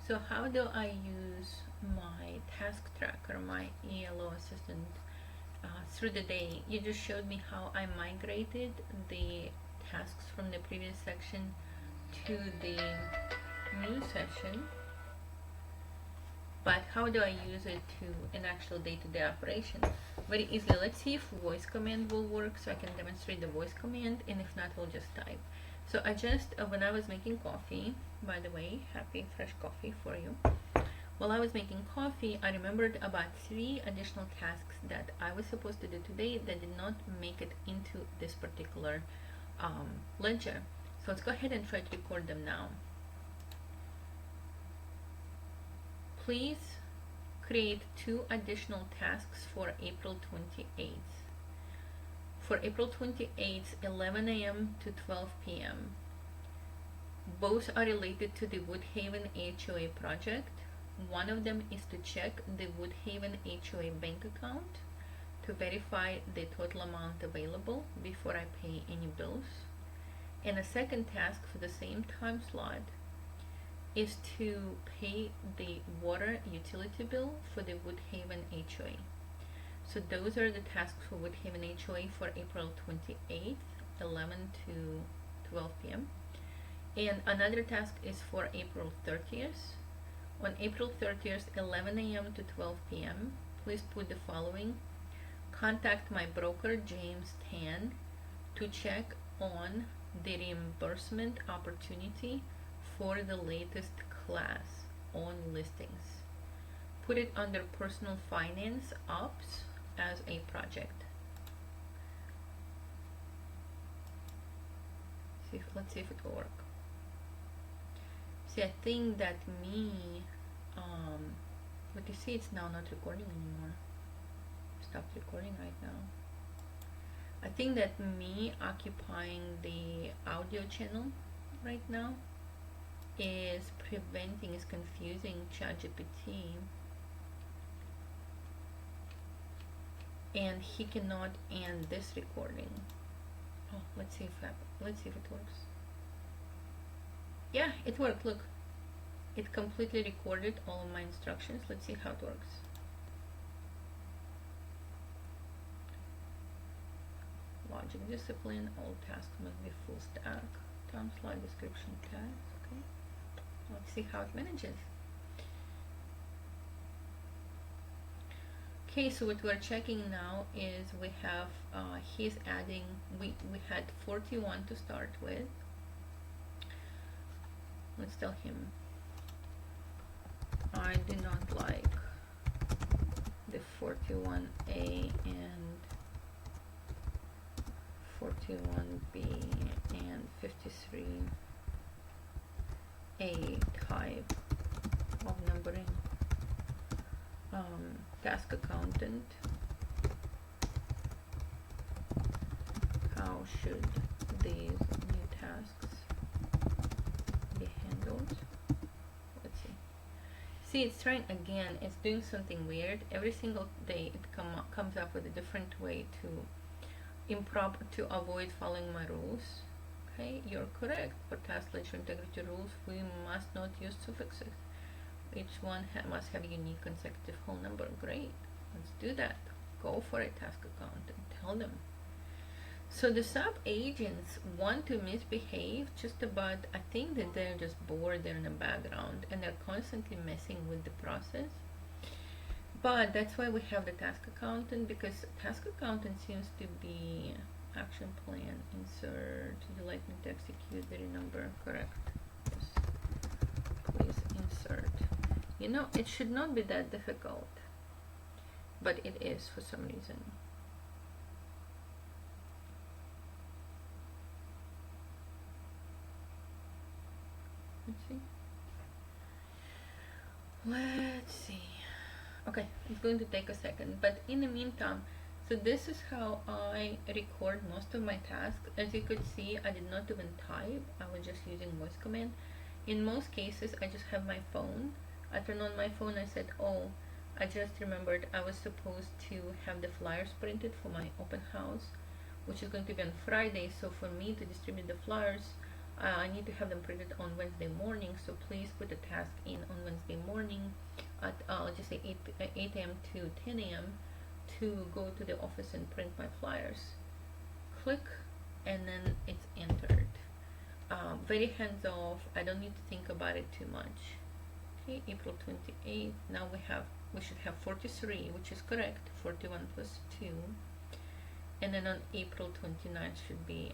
So how do I use my task tracker, my ELO assistant, through the day? You just showed me how I migrated the tasks from the previous section to the new section, but how do I use it to an actual day-to-day operation? Very easily. Let's see if voice command will work, so I can demonstrate the voice command, and if not, we'll just type. So I just, when I was making coffee, by the way, happy fresh coffee for you. While I was making coffee, I remembered about 3 additional tasks that I was supposed to do today that did not make it into this particular ledger. So let's go ahead and try to record them now. Please create 2 additional tasks for April 28th. For April 28th, 11 a.m. to 12 p.m. Both are related to the Woodhaven HOA project. One of them is to check the Woodhaven HOA bank account to verify the total amount available before I pay any bills. And a second task for the same time slot is to pay the water utility bill for the Woodhaven HOA. So those are the tasks for Woodhaven HOA for April 28th, 11 to 12 p.m. And another task is for April 30th. On April 30th, 11 a.m. to 12 p.m., please put the following: contact my broker, James Tan, to check on the reimbursement opportunity for the latest class on listings. Put it under personal finance ops as a project. Let's see if it will work. See, I think that but you see it's now not recording anymore. Stopped recording right now. I think that me occupying the audio channel right now is confusing ChatGPT, and he cannot end this recording. Oh, let's see if it works. Yeah, it worked. Look, it completely recorded all of my instructions. Let's see how it works. Logic discipline, all tasks must be full stack. Time slide description tags. Okay, let's see how it manages. Okay, so what we're checking now is we have he's adding, we had 41 to start with. Let's tell him I do not like the 41A and 41B and 53A type of numbering. Task accountant, how should these new tasks be handled? Let's see. See, it's trying again. It's doing something weird. Every single day it comes up with a different way to avoid following my rules. Okay, you're correct. For task ledger integrity rules, we must not use suffixes. Each one must have a unique consecutive whole number. Great, let's do that. Go for it, task accountant. Tell them. So the sub agents want to misbehave just about, I think that they're just bored, they're in the background, and they're constantly messing with the process. But that's why we have the task accountant, because task accountant seems to be action plan, insert, would you like me to execute the number? Correct. Yes. Please insert. You know, it should not be that difficult, but it is for some reason. Let's see. Okay, it's going to take a second, but in the meantime, so this is how I record most of my tasks. As you could see, I did not even type. I was just using voice command. In most cases, I just have my phone. I turn on my phone. I said, oh, I just remembered I was supposed to have the flyers printed for my open house, which is going to be on Friday. So for me to distribute the flyers, I need to have them printed on Wednesday morning, so please put the task in on Wednesday morning at let's just say 8 a.m. to 10 a.m. to go to the office and print my flyers. Click, and then it's entered. Very hands off. I don't need to think about it too much. Okay, April 28th. Now we should have 43, which is correct. 41 plus 2. And then on April 29th should be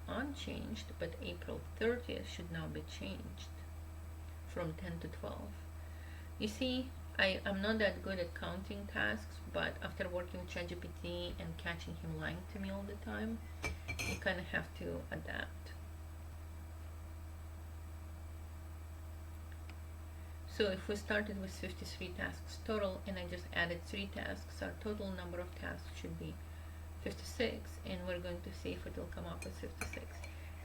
unchanged, but April 30th should now be changed from 10 to 12. You see, I'm not that good at counting tasks, but after working with ChatGPT and catching him lying to me all the time, you kind of have to adapt. So if we started with 53 tasks total and I just added 3 tasks, our total number of tasks should be 56, and we're going to see if it will come up with 56.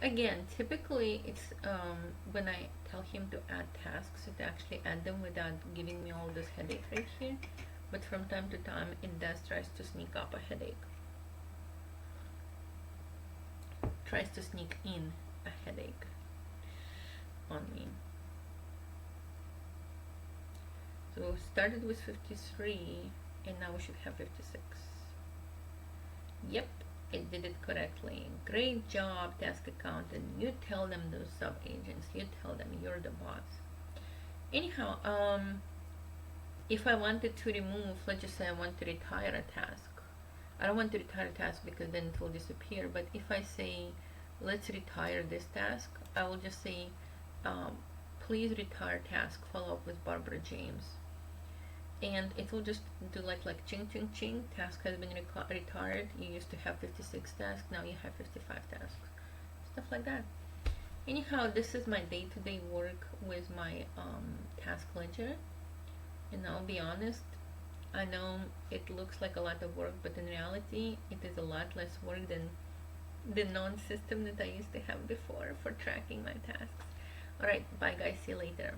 Again, typically it's when I tell him to add tasks, it actually add them without giving me all this headache right here, but from time to time it does tries to sneak up a headache. Tries to sneak in a headache on me. So we started with 53 and now we should have 56. Yep, it did it correctly. Great job, task accountant. You tell them, those sub agents, you tell them you're the boss. Anyhow, if I wanted to remove, let's just say I want to retire a task. I don't want to retire a task because then it will disappear, but if I say let's retire this task, I will just say please retire task, follow up with Barbara James, and it will just do like ching ching ching, task has been retired. You used to have 56 tasks, now you have 55 tasks, stuff like that. Anyhow, this is my day-to-day work with my task ledger, and I'll be honest, I know it looks like a lot of work, but in reality it is a lot less work than the non-system that I used to have before for tracking my tasks. Alright, bye guys, see you later.